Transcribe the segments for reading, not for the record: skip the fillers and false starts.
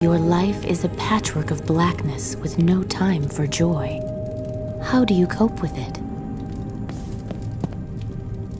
Your life is a patchwork of blackness with no time for joy. How do you cope with it?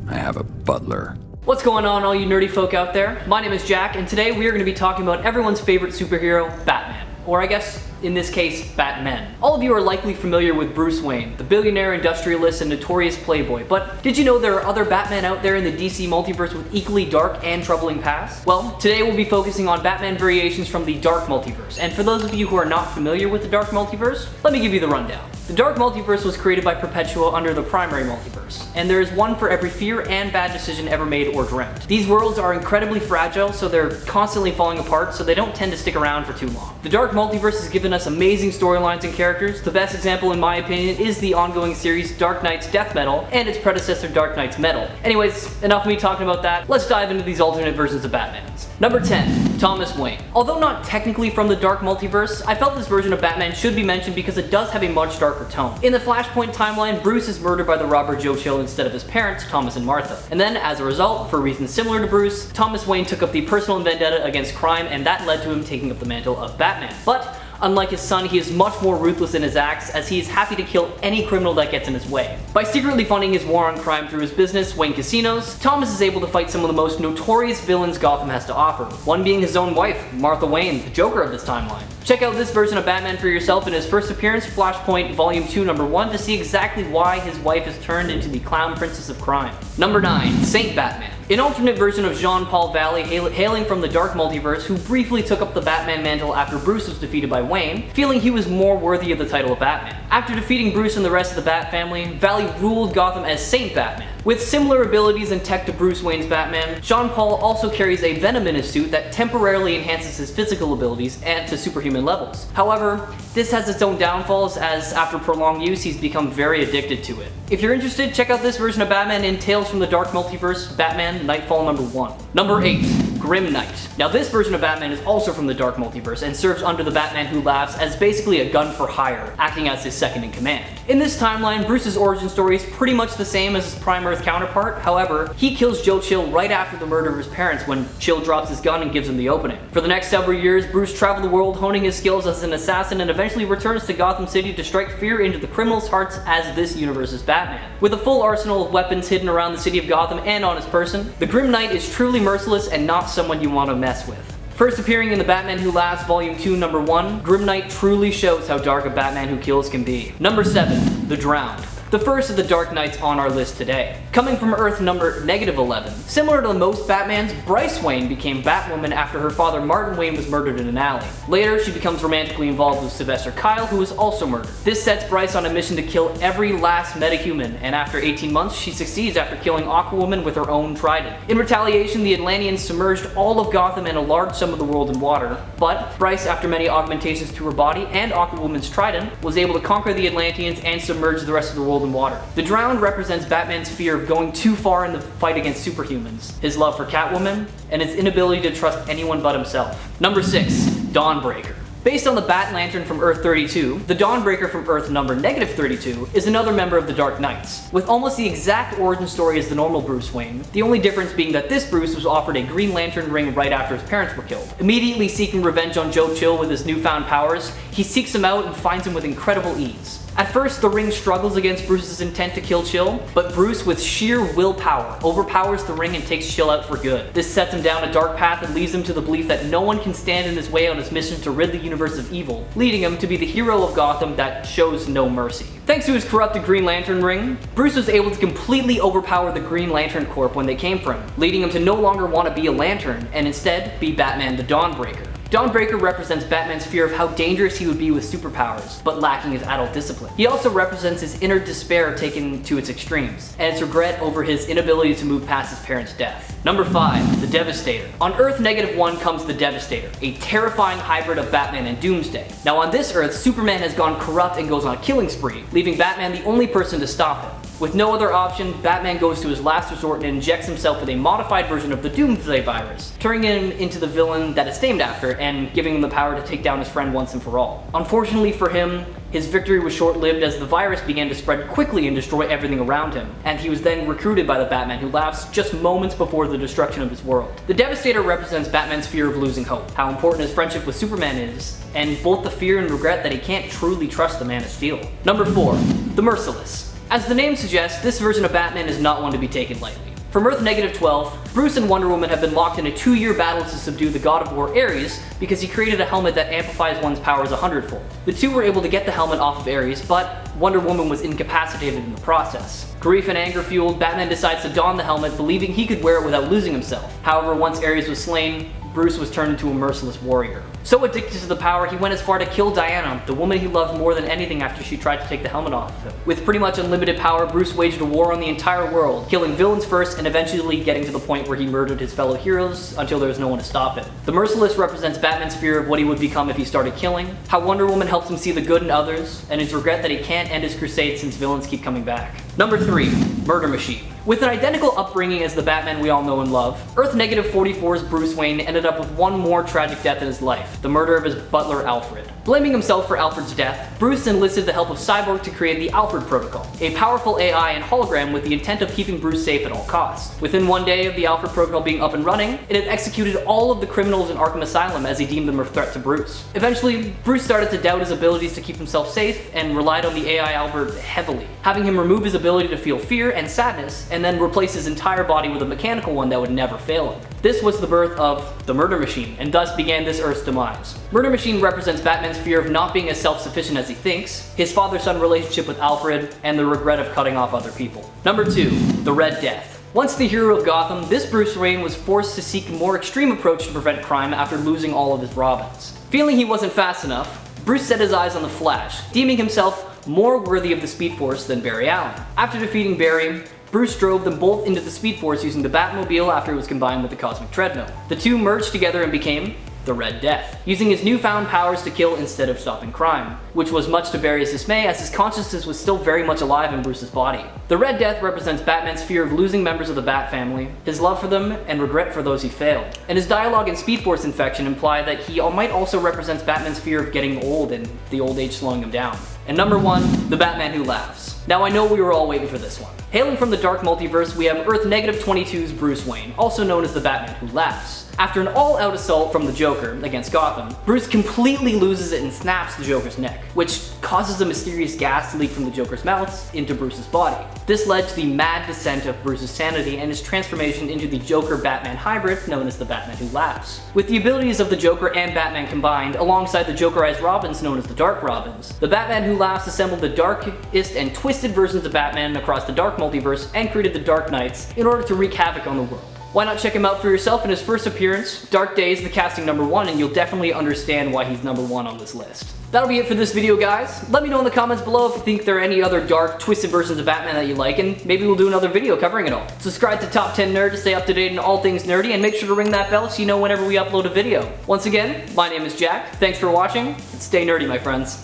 I have a butler. What's going on, all you nerdy folk out there? My name is Jack, and today we are going to be talking about everyone's favorite superhero, Batman. Or I guess, in this case, Batmen. All of you are likely familiar with Bruce Wayne, the billionaire industrialist and notorious playboy, but did you know there are other Batmen out there in the DC multiverse with equally dark and troubling pasts? Well, today we'll be focusing on Batman variations from the Dark Multiverse, and for those of you who are not familiar with the Dark Multiverse, let me give you the rundown. The Dark Multiverse was created by Perpetua under the primary multiverse, and there is one for every fear and bad decision ever made or dreamt. These worlds are incredibly fragile, so they're constantly falling apart, so they don't tend to stick around for too long. The Dark Multiverse has given us amazing storylines and characters. The best example, in my opinion, is the ongoing series Dark Knight's Death Metal and its predecessor Dark Knight's Metal. Anyways, enough of me talking about that. Let's dive into these alternate versions of Batmans. Number 10. Thomas Wayne. Although not technically from the Dark Multiverse, I felt this version of Batman should be mentioned because it does have a much darker tone. In the Flashpoint timeline, Bruce is murdered by the robber Joe Chill instead of his parents, Thomas and Martha. And then, as a result, for reasons similar to Bruce, Thomas Wayne took up the personal vendetta against crime, and that led to him taking up the mantle of Batman. But unlike his son, he is much more ruthless in his acts, as he is happy to kill any criminal that gets in his way. By secretly funding his war on crime through his business, Wayne Casinos, Thomas is able to fight some of the most notorious villains Gotham has to offer, one being his own wife, Martha Wayne, the Joker of this timeline. Check out this version of Batman for yourself in his first appearance, Flashpoint Volume 2, Number 1, to see exactly why his wife is turned into the Clown Princess of Crime. Number 9. Saint Batman. An alternate version of Jean-Paul Valley hailing from the Dark Multiverse, who briefly took up the Batman mantle after Bruce was defeated by Wayne, feeling he was more worthy of the title of Batman. After defeating Bruce and the rest of the Bat family, Valley ruled Gotham as Saint Batman. With similar abilities and tech to Bruce Wayne's Batman, Jean-Paul also carries a venom in his suit that temporarily enhances his physical abilities and to superhuman levels. However, this has its own downfalls, as after prolonged use, he's become very addicted to it. If you're interested, check out this version of Batman in Tales from the Dark Multiverse, Batman Nightfall Number 1. Number 8. Grim Knight. Now this version of Batman is also from the Dark Multiverse and serves under the Batman Who Laughs as basically a gun for hire, acting as his second in command. In this timeline, Bruce's origin story is pretty much the same as his Prime Earth counterpart. However, he kills Joe Chill right after the murder of his parents when Chill drops his gun and gives him the opening. For the next several years, Bruce traveled the world honing his skills as an assassin and eventually returns to Gotham City to strike fear into the criminals' hearts as this universe's Batman. With a full arsenal of weapons hidden around the city of Gotham and on his person, the Grim Knight is truly merciless and not someone you want to mess with. First appearing in the Batman Who Laughs Volume 2, Number 1, Grim Knight truly shows how dark a Batman who kills can be. Number 7. The Drowned. The first of the Dark Knights on our list today. Coming from Earth number -11. Similar to most Batmans, Bryce Wayne became Batwoman after her father Martin Wayne was murdered in an alley. Later, she becomes romantically involved with Sylvester Kyle, who was also murdered. This sets Bryce on a mission to kill every last metahuman, and after 18 months, she succeeds after killing Aquaman with her own trident. In retaliation, the Atlanteans submerged all of Gotham and a large sum of the world in water, but Bryce, after many augmentations to her body and Aquawoman's trident, was able to conquer the Atlanteans and submerge the rest of the world in water. The Drowned represents Batman's fear of going too far in the fight against superhumans, his love for Catwoman, and his inability to trust anyone but himself. Number 6. Dawnbreaker. Based on the Bat Lantern from Earth 32, the Dawnbreaker from Earth number -32 is another member of the Dark Knights, with almost the exact origin story as the normal Bruce Wayne, the only difference being that this Bruce was offered a Green Lantern ring right after his parents were killed. Immediately seeking revenge on Joe Chill with his newfound powers, he seeks him out and finds him with incredible ease. At first, the ring struggles against Bruce's intent to kill Chill, but Bruce, with sheer willpower, overpowers the ring and takes Chill out for good. This sets him down a dark path and leads him to the belief that no one can stand in his way on his mission to rid the universe of evil, leading him to be the hero of Gotham that shows no mercy. Thanks to his corrupted Green Lantern ring, Bruce was able to completely overpower the Green Lantern Corps when they came for him, leading him to no longer want to be a Lantern, and instead be Batman the Dawnbreaker. Dawnbreaker represents Batman's fear of how dangerous he would be with superpowers, but lacking his adult discipline. He also represents his inner despair taken to its extremes, and his regret over his inability to move past his parents' death. Number 5. The Devastator. On Earth -1 comes the Devastator, a terrifying hybrid of Batman and Doomsday. Now on this Earth, Superman has gone corrupt and goes on a killing spree, leaving Batman the only person to stop him. With no other option, Batman goes to his last resort and injects himself with a modified version of the Doomsday virus, turning him into the villain that it's named after and giving him the power to take down his friend once and for all. Unfortunately for him, his victory was short-lived as the virus began to spread quickly and destroy everything around him, and he was then recruited by the Batman Who Laughs just moments before the destruction of his world. The Devastator represents Batman's fear of losing hope, how important his friendship with Superman is, and both the fear and regret that he can't truly trust the Man of Steel. Number 4. The Merciless. As the name suggests, this version of Batman is not one to be taken lightly. From Earth -12, Bruce and Wonder Woman have been locked in a 2-year battle to subdue the God of War Ares because he created a helmet that amplifies one's powers 100-fold. The two were able to get the helmet off of Ares, but Wonder Woman was incapacitated in the process. Grief and anger fueled, Batman decides to don the helmet, believing he could wear it without losing himself. However, once Ares was slain, Bruce was turned into a merciless warrior. So addicted to the power, he went as far to kill Diana, the woman he loved more than anything after she tried to take the helmet off of him. With pretty much unlimited power, Bruce waged a war on the entire world, killing villains first and eventually getting to the point where he murdered his fellow heroes until there was no one to stop it. The Merciless represents Batman's fear of what he would become if he started killing, how Wonder Woman helps him see the good in others, and his regret that he can't end his crusade since villains keep coming back. Number 3. Murder Machine. With an identical upbringing as the Batman we all know and love, Earth -44's Bruce Wayne ended up with one more tragic death in his life, the murder of his butler Alfred. Blaming himself for Alfred's death, Bruce enlisted the help of Cyborg to create the Alfred Protocol, a powerful AI and hologram with the intent of keeping Bruce safe at all costs. Within one day of the Alfred Protocol being up and running, it had executed all of the criminals in Arkham Asylum as he deemed them a threat to Bruce. Eventually, Bruce started to doubt his abilities to keep himself safe and relied on the AI Alfred heavily, having him remove his ability to feel fear and sadness and then replace his entire body with a mechanical one that would never fail him. This was the birth of the Murder Machine, and thus began this Earth's demise. Murder Machine represents Batman's fear of not being as self-sufficient as he thinks, his father-son relationship with Alfred, and the regret of cutting off other people. Number 2. The Red Death. Once the hero of Gotham, this Bruce Wayne was forced to seek a more extreme approach to prevent crime after losing all of his Robins. Feeling he wasn't fast enough, Bruce set his eyes on the Flash, deeming himself more worthy of the Speed Force than Barry Allen. After defeating Barry, Bruce drove them both into the Speed Force using the Batmobile after it was combined with the Cosmic Treadmill. The two merged together and became the Red Death, using his newfound powers to kill instead of stopping crime, which was much to Barry's dismay as his consciousness was still very much alive in Bruce's body. The Red Death represents Batman's fear of losing members of the Bat family, his love for them, and regret for those he failed. And his dialogue in Speed Force Infection imply that he might also represents Batman's fear of getting old and the old age slowing him down. And number 1, the Batman Who Laughs. Now I know we were all waiting for this one. Hailing from the dark multiverse, we have Earth -22's Bruce Wayne, also known as the Batman Who Laughs. After an all-out assault from the Joker against Gotham, Bruce completely loses it and snaps the Joker's neck, which causes a mysterious gas to leak from the Joker's mouth into Bruce's body. This led to the mad descent of Bruce's sanity and his transformation into the Joker-Batman hybrid known as the Batman Who Laughs. With the abilities of the Joker and Batman combined, alongside the Jokerized Robins known as the Dark Robins, the Batman Who Laughs assembled the darkest and twisted versions of Batman across the Dark Multiverse and created the Dark Knights in order to wreak havoc on the world. Why not check him out for yourself in his first appearance, Dark Days, the casting number 1, and you'll definitely understand why he's number 1 on this list. That'll be it for this video, guys. Let me know in the comments below if you think there are any other dark, twisted versions of Batman that you like, and maybe we'll do another video covering it all. Subscribe to Top 10 Nerd to stay up to date on all things nerdy, and make sure to ring that bell so you know whenever we upload a video. Once again, my name is Jack, thanks for watching, and stay nerdy, my friends.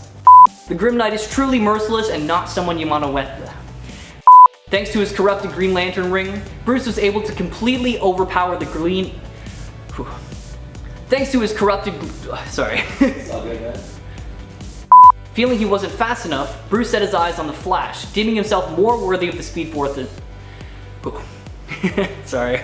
The Grim Knight is truly merciless and not someone you want to wet. Thanks to his corrupted Green Lantern ring, Bruce was able to completely overpower the Green... Thanks to his corrupted... Sorry. It's all good, man. Feeling he wasn't fast enough, Bruce set his eyes on the Flash, deeming himself more worthy of the Speed Force than... Sorry.